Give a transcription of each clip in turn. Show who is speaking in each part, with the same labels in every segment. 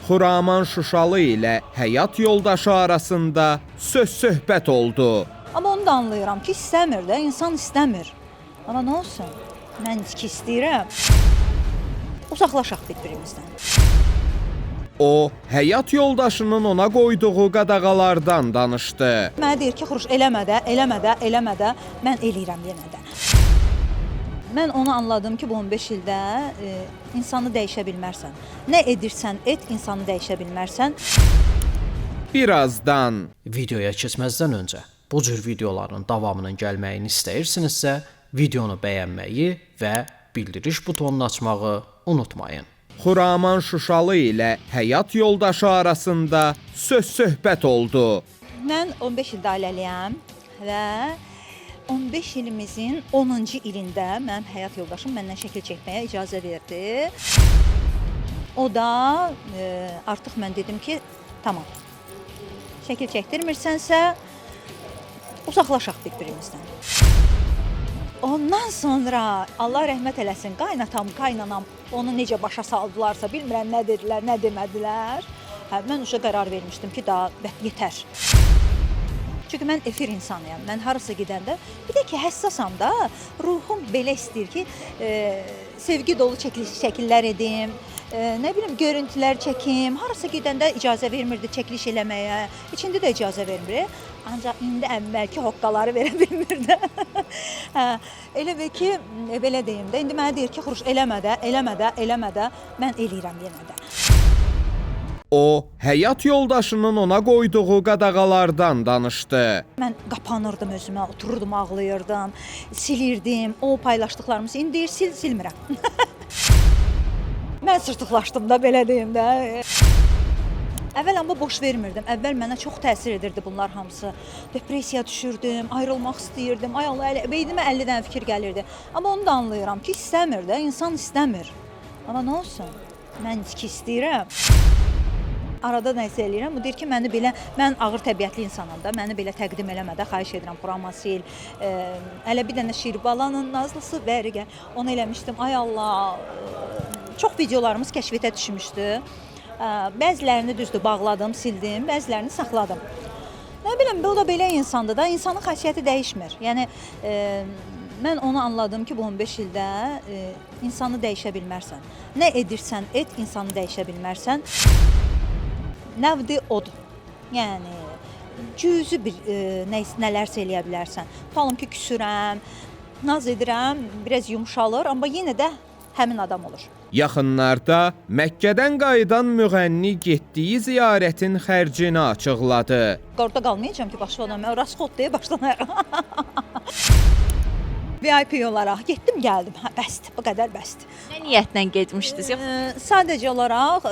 Speaker 1: Xuraman Şuşalı ilə həyat yoldaşı arasında söz-söhbət oldu.
Speaker 2: Amma onu da anlayıram ki, istəmir də, insan istəmir. Amma nə olsun, mən ki istəyirəm, uzaqlaşaq bir-birimizdən.
Speaker 1: O, həyat yoldaşının ona qoyduğu qadağalardan danışdı.
Speaker 2: Mənə deyir ki, Xuruş, eləmə də, mən eləyirəm yenə də. Mən onu anladım ki, bu 15 ildə insanı dəyişə bilmərsən. Nə edirsən, et, insanı dəyişə bilmərsən.
Speaker 1: Birazdan
Speaker 3: Videoya keçməzdən öncə bu cür videoların davamının gəlməyini istəyirsinizsə, videonu bəyənməyi və bildiriş butonunu açmağı unutmayın.
Speaker 1: Xuraman Şuşalı ilə həyat yoldaşı arasında söz-söhbət oldu.
Speaker 2: Mən 15 ildə ailəliyəm və 15 ilimizin 10-cu ilində mənim həyat yoldaşım məndən şəkil çəkməyə icazə verdi. O da artıq mən dedim ki, tamam, şəkil çəkdirmirsənsə, uzaqlaşaq bir-birimizdən. Ondan sonra Allah rəhmət eləsin, qaynatam, qaynanam onu necə başa saldılarsa, bilmirəm nə dedilər, nə demədilər. Mən uşa qərar vermişdim ki, daha yetər. Çünki mən efir insanıyam. Mən harasa gedəndə, bir də ki, həssasam da, ruhum belə istəyir ki, sevgi dolu şəkillər edim, nə bilim, görüntülər çəkim. Harasa gedəndə icazə vermirdi çəkiliş eləməyə. İçində də icazə vermir. Ancaq indi əvvəlki hoqqaları verə bilmirdi. Elə bir ki, belə deyim də, indi mənə deyir ki, Xuruş, eləmə də, mən eləyirəm yenə də.
Speaker 1: O, həyat yoldaşının ona qoyduğu qadağalardan danışdı.
Speaker 2: Mən qapanırdım özümə, otururdum, ağlayırdım, silirdim, o paylaşdıqlarımızı. İndi deyir, silmirəm. Mən sırtıqlaşdım da, belə deyim də. Əvvəl amma boş vermirdim. Əvvəl mənə çox təsir edirdi bunlar hamısı. Depressiya düşürdüm, ayrılmaq istəyirdim. Ay Allah, beynimə 50 dənə fikir gəlirdi. Amma onu da anlayıram ki, istəmir də, insan istəmir. Amma nə olsun, mən ki istəyirəm. Arada nəsə eləyirəm. Bu deyir ki, mən ağır təbiətli insanam da, məni belə təqdim eləmədə xahiş edirəm. Xuramasil, hələ bir dənə Şirbalanın nazlısı bəri gəl. Onu eləmişdim. Ay Allah, çox videolarımız kəşfiyyətə düşmüşdü. Bəzilərini düzdür bağladım, sildim, bəzilərini saxladım. Nə bilim, bu da belə insandır da, insanın xasiyyəti dəyişmir. Yəni, mən onu anladım ki, bu 15 ildə insanı dəyişə bilmərsən. Nə edirsən, et, insanı dəyişə bilmərsən. Nəvdi odur. Yəni, cüzi bir nələrsə eləyə bilərsən. Tutalım ki, küsürəm, naz edirəm, biraz yumuşalır, amma yenə də həmin adam olur.
Speaker 1: Yaxınlarda Məkkədən qayıdan müğənni getdiyi ziyarətin xərcini açıqladı.
Speaker 2: Orada qalmayacağam ki, başladım. Mən rasxod deyə başlanıram. VIP olaraq getdim, gəldim. Bəsdir, bu qədər bəsdir.
Speaker 4: Nə niyyətlə getmişdiniz?
Speaker 2: Sadəcə olaraq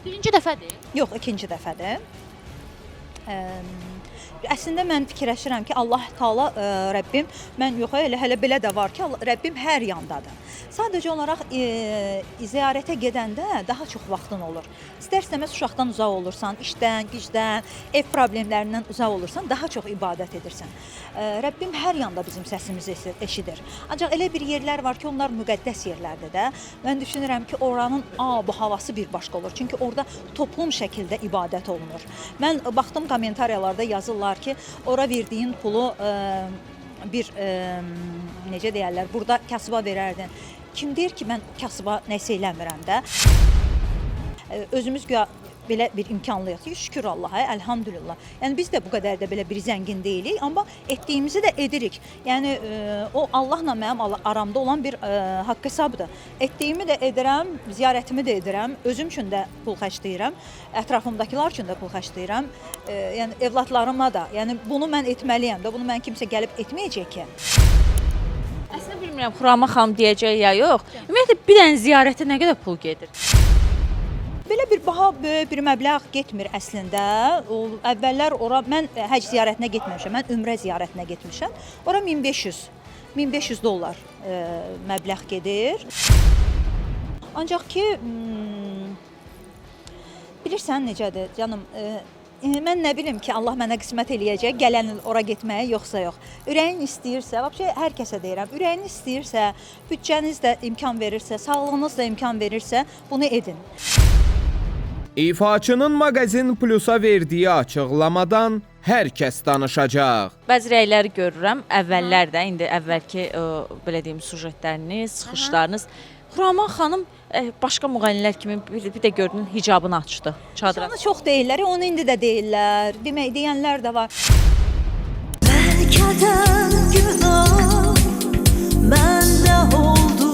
Speaker 4: Birinci dəfədir.
Speaker 2: yox, ikinci dəfədir. Əslində mən fikirləşirəm ki, Allah Taala Rəbbim, mən yox, elə belə də var ki, Rəbbim hər yandadır. Sadəcə olaraq ziyarətə gedəndə daha çox vaxtın olur. İstər-istəməz uşaqdan uzaq olursan, işdən, gücdən, ev problemlərindən uzaq olursan, daha çox ibadət edirsən. Rəbbim hər yanda bizim səsimizi eşidir. Ancaq elə bir yerlər var ki, onlar müqəddəs yerlərdir də. Mən düşünürəm ki, oranın bu havası bir başqa olur. Çünki orada toplum şəkildə ibadət olunur. Mən baxdım kommentariyalarda yazırlar ki, ora verdiyin pulu bir necə deyərlər, burada kasıba verərdin. Kim deyir ki, mən kasıba nəsə eləmirəm də. Özümüz güya belə bir imkanlıyıq ki, şükür Allaha, əlhamdülillah. Yəni biz də bu qədər də belə bir zəngin deyilik, amma etdiyimizi də edirik. Yəni o Allahla mənim aramda olan bir haqq hesabıdır. Etdiyimi də edirəm, ziyarətimi də edirəm, özüm üçün də pul xərcləyirəm, ətrafımdakılar üçün də pul xərcləyirəm. Yəni evladlarıma da. Yəni bunu mən etməliyəm də, bunu mən kimsə gəlib etməyəcək ki.
Speaker 4: Əslində bilmirəm, Xurama xanım deyəcək ya yox. Ümumiyyətlə bir dənə ziyarətə nə qədər pul gedir?
Speaker 2: Belə bir baha böyük bir məbləğ getmir əslində. Əvvəllər ora mən həcc ziyarətinə getməmişəm, mən ümrə ziyarətinə getmişəm. Ora 1500 dollar məbləğ gedir. Ancaq ki, bilirsən necədir canım, mən nə bilim ki, Allah mənə qismət eləyəcək, gələn il ora getməyə, yoxsa yox. Ürəyin istəyirsə, hər kəsə deyirəm, ürəyin istəyirsə, büdcəniz də imkan verirsə, sağlığınız da imkan verirsə, bunu edin.
Speaker 1: İfaçının Maqazin Plusa verdiyi açıqlamadan hər kəs danışacaq.
Speaker 4: Bəzi rəyləri görürəm, əvvəllər də, indi əvvəlki belə deyim sujetləriniz, çıxışlarınız. Xuraman xanım başqa müğənnilər kimi bir də gördün hicabını açdı. Çadıra.
Speaker 2: Onu çox deyirlər, onu indi də deyirlər. Demək deyənlər də var.
Speaker 5: Bəlkə də günah məndə oldu.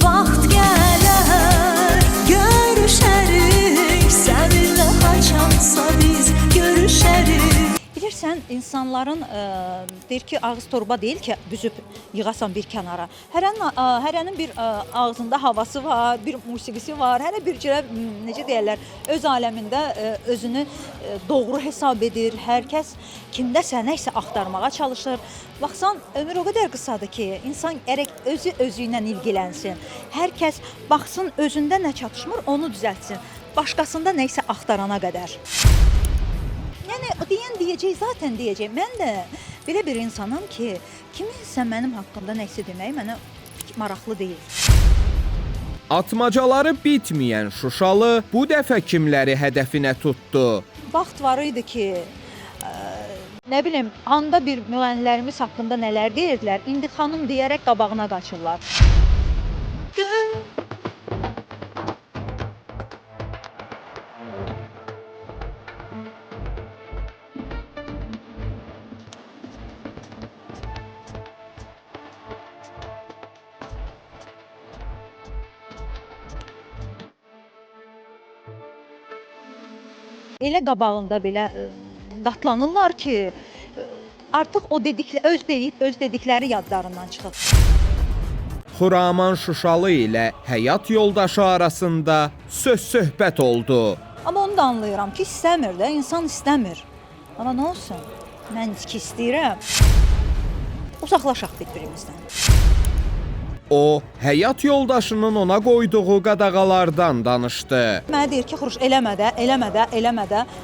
Speaker 5: Vaxt gələr, görüşərik. Səninlə haçansa biz görüşərik.
Speaker 2: Bilirsən, insanların deyir ki, ağız torba deyil ki, büzüb yığasan bir kənara. Hərənin bir ağzında havası var, bir musiqisi var. Hərə bir cürə, necə deyirlər, öz aləmində özünü doğru hesab edir. Hər kəs kimdəsə nəsə axtarmağa çalışır. Baxsan, ömür o qədər qısadır ki, insan gərək özü ilə ilgilənsin. Hər kəs baxsın özündə nə çatışmır, onu düzəltsin. Başqasında nəsə axtarana qədər. Yəni deyən deyəcək, zaten deyəcək. Mən də belə bir insanam ki, kiminsə mənim haqqımda nəsə demək mənə maraqlı deyil.
Speaker 1: Atmacaları bitməyən Şuşalı bu dəfə kimləri hədəfinə tutdu?
Speaker 2: Vaxt var idi ki, nə bilim, anda bir müğənnilərimiz haqqında nələr deyirdilər. İndi xanım deyərək qabağına qaçırlar. Elə qabağında belə qatlanırlar ki, artıq o öz dedikləri yadlarından çıxır.
Speaker 1: Xuraman Şuşalı ilə həyat yoldaşı arasında söz-söhbət oldu.
Speaker 2: Amma onu da anlayıram ki, istəmir də, insan istəmir. Amma nə olsun, mən ki istəyirəm. Uzaqlaşaq bir-birimizdən.
Speaker 1: O, həyat yoldaşının ona qoyduğu qadağalardan danışdı.
Speaker 2: Mənə deyir ki, Xuruş, eləmə də,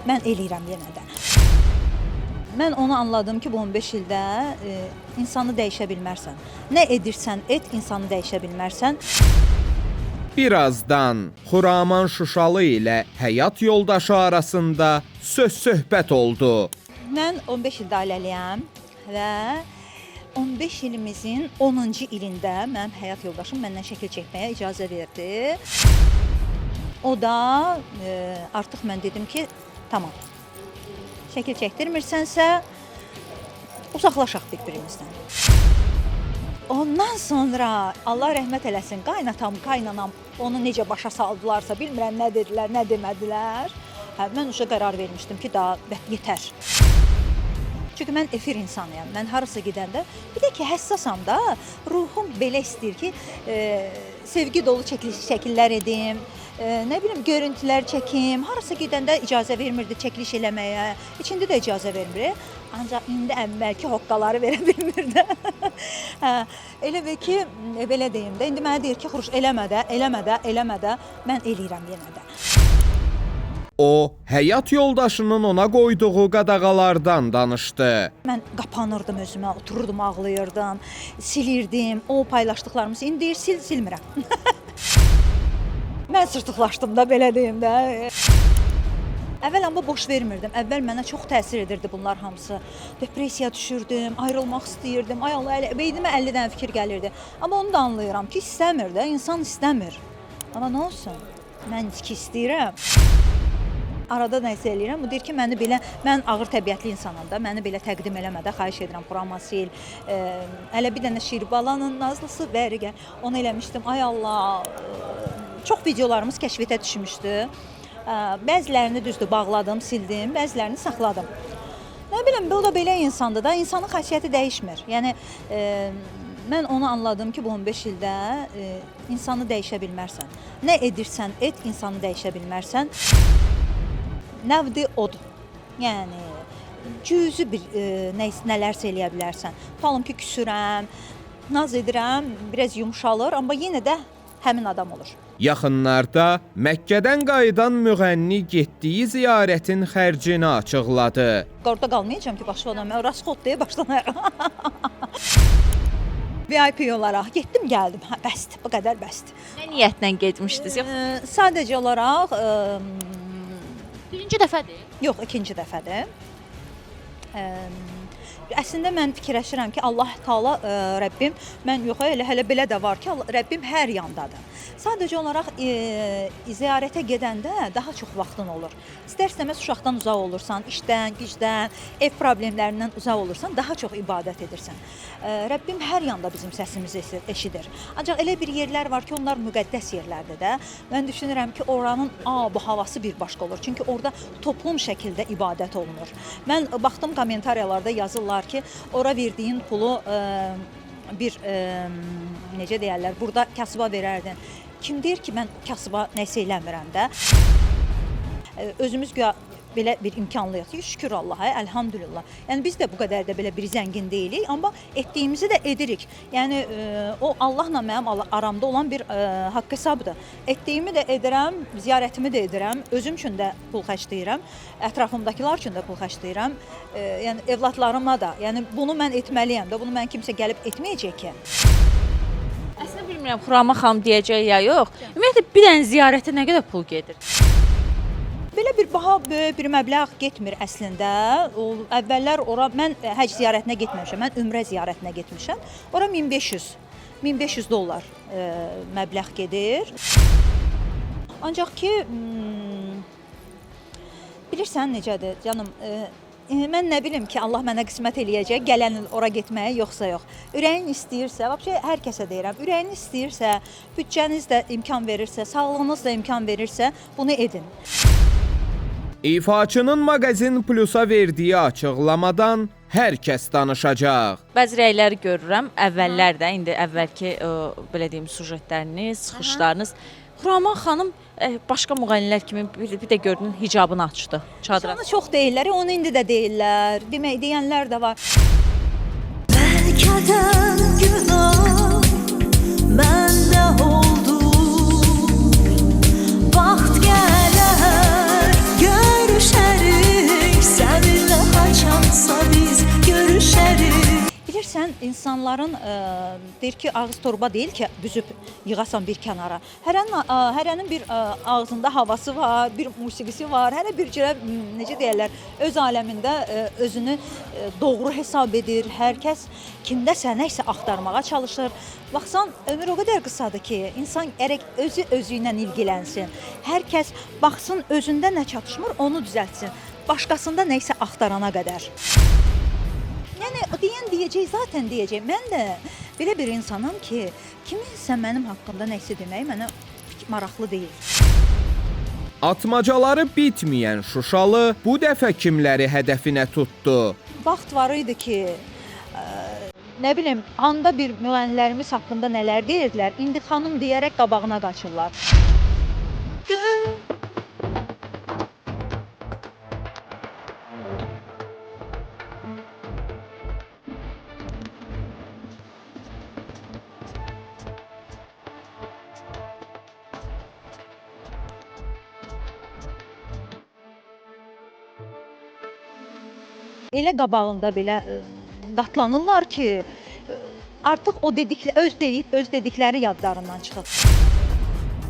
Speaker 2: mən eləyirəm yenə də. Mən onu anladım ki, bu 15 ildə insanı dəyişə bilmərsən. Nə edirsən et, insanı dəyişə bilmərsən.
Speaker 1: Birazdan Xuraman Şuşalı ilə həyat yoldaşı arasında söz-söhbət oldu.
Speaker 2: Mən 15 ildə ailəliyəm və 15 ilimizin 10-cu ilində mənim həyat yoldaşım məndən şəkil çəkməyə icazə verdi. O da artıq mən dedim ki, tamam. Şəkil çəkdirmirsənsə, uzaqlaşaq bir-birimizdən. Ondan sonra Allah rəhmət eləsin, qaynatam, qaynanam onu necə başa saldılarsa, bilmirəm nə dedilər, nə demədilər. Mən uşa qərar vermişdim ki, daha yetər. Çünki mən efir insanıyam. Mən harasa gedəndə, bir də ki, həssasam da, ruhum belə istəyir ki, sevgi dolu şəkillər edim, nə bilim, görüntülər çəkim. Harasa gedəndə icazə vermirdi çəkiliş eləməyə. İçində də icazə vermir. Ancaq indi əvvəlki hoqqaları verə bilmirdi. Elə və ki, belə deyim də, indi mənə deyir ki, Xuruş, eləmə də, mən eləyirəm yenə də.
Speaker 1: O, həyat yoldaşının ona qoyduğu qadağalardan danışdı.
Speaker 2: Mən qapanırdım özümə, otururdum, ağlayırdım, silirdim, o paylaşdıqlarımızı. İndi deyir, silmirəm. Mən sırtıqlaşdım da, belə deyim də. Əvvəl amma boş vermirdim. Əvvəl mənə çox təsir edirdi bunlar hamısı. Depressiya düşürdüm, ayrılmaq istəyirdim. Ay Allah, beynimə 50 dənə fikir gəlirdi. Amma onu da anlayıram ki, istəmir də, insan istəmir. Amma nə olsun, mən ki istəyirəm. Arada nəsə eləyirəm. Bu deyir ki, mən ağır təbiətli insanam da, məni belə təqdim eləmədə, xahiş edirəm, Xuramasil. Hələ bir dənə Şirbalanın nazlısı bəri gəl. Onu eləmişdim. Ay Allah, çox videolarımız kəşfiyyətə düşmüşdü. Bəzilərini düzdür bağladım, sildim, bəzilərini saxladım. Nə bilim, bu da belə insandır da, insanın xasiyyəti dəyişmir. Yəni, mən onu anladım ki, bu 15 ildə insanı dəyişə bilmərsən. Nə edirsən et, insanı dəyişə bilmərsən. Nəvdi odur. Yəni, cüzü nələrsə eləyə bilərsən. Tutalım ki, küsürəm, naz edirəm, biraz yumuşalır, amma yenə də həmin adam olur.
Speaker 1: Yaxınlarda Məkkədən qayıdan müğənni getdiyi ziyarətin xərcini açıqladı.
Speaker 2: Orada qalmayacağam ki, başladım. Mən rasxod deyə başlanıram. VIP olaraq getdim, gəldim. Hə, bəsdir, bu qədər bəsdir.
Speaker 4: Nə niyyətlə getmişdiniz? Yox,
Speaker 2: Sadəcə olaraq
Speaker 4: birinci dəfədir.
Speaker 2: yox, ikinci dəfədir. Əslində mən fikirləşirəm ki, Allah Taala Rəbbim, mən yox, elə belə də var ki, Rəbbim hər yandadır. Sadəcə olaraq ziyarətə gedəndə daha çox vaxtın olur. İstər-istəməz uşaqdan uzaq olursan, işdən, gücdən, ev problemlərindən uzaq olursan, daha çox ibadət edirsən. Rəbbim hər yanda bizim səsimizi eşidir. Ancaq elə bir yerlər var ki, onlar müqəddəs yerlərdir də. Mən düşünürəm ki, oranın bu havası bir başqa olur. Çünki orada toplum şəkildə ibadət olunur. Mən baxdım kommentariyalarda yazırlar ki, ora verdiyin pulu bir necə deyirlər, burada kasıba verərdin. Kim deyir ki, mən kasıba nəsə eləmirəm də. Özümüz güya belə bir imkanlıyıq ki, şükür Allaha, əlhamdülillah. Yəni biz də bu qədər də belə bir zəngin deyilik, amma etdiyimizi də edirik. Yəni o Allahla mənim aramda olan bir haqq hesabıdır. Etdiyimi də edirəm, ziyarətimi də edirəm, özüm üçün də pul xərcləyirəm, ətrafımdakılar üçün də pul xərcləyirəm. Yəni evladlarıma da. Yəni bunu mən etməliyəm də, bunu mən kimsə gəlib etməyəcək ki.
Speaker 4: Əslində bilmirəm, Xurama xanım deyəcək ya yox. Ümumiyyətlə bir dənə ziyarətə nə qədər pul gedir?
Speaker 2: Belə bir böyük bir məbləğ getmir əslində. Əvvəllər ora mən həcc ziyarətinə getməmişəm, mən ümrə ziyarətinə getmişəm. Ora 1500 dollar məbləğ gedir. Ancaq ki bilirsən necədir canım, mən nə bilim ki, Allah mənə qismət eləyəcək, gələn il ora getməyə yoxsa yox. Ürəyin istəyirsə, hər kəsə deyirəm, ürəyin istəyirsə, büdcəniz də imkan verirsə, sağlığınız da imkan verirsə, bunu edin.
Speaker 1: İfaçının Maqazin Plusa verdiyi açıqlamadan hər kəs danışacaq.
Speaker 4: Bəzi rəyləri görürəm, əvvəllər də, indi əvvəlki belə deyim sujetləriniz, çıxışlarınız. Xuraman xanım başqa müğənnilər kimi bir də gördün hicabını açdı. Çadıra.
Speaker 2: Onu çox deyirlər, onu indi də deyirlər. Deyənlər də var.
Speaker 5: Bəlkə də günah məndə oldu. Vaxt gələr, görüşərik. Səninlə haçansa biz görüşərik.
Speaker 2: Bilirsən, insanların deyir ki, ağız torba deyil ki, büzüb yığasan bir kənara. Hərənin bir ağzında havası var, bir musiqisi var, hərə bir cürə, necə deyərlər, öz aləmində özünü doğru hesab edir. Hər kəs kimdəsə nəsə axtarmağa çalışır. Baxsan, ömür o qədər qısadır ki, insan gərək özü ilə ilgilənsin. Hər kəs baxsın, özündə nə çatışmır, onu düzəltsin. Başqasında nəsə axtarana qədər. Yəni, deyən deyəcək, zaten deyəcək. Mən də belə bir insanım ki, kiminsə mənim haqqımda nəsə demək mənə maraqlı deyil.
Speaker 1: Atmacaları bitməyən Şuşalı bu dəfə kimləri hədəfinə tutdu?
Speaker 2: Vaxt var idi ki, nə bilim, anda bir müğənnilərimiz haqqında nələr deyirdilər, indi xanım deyərək qabağına qaçırlar. Elə qabağında belə qatlanırlar ki, artıq o öz dedikləri yadlarından çıxır.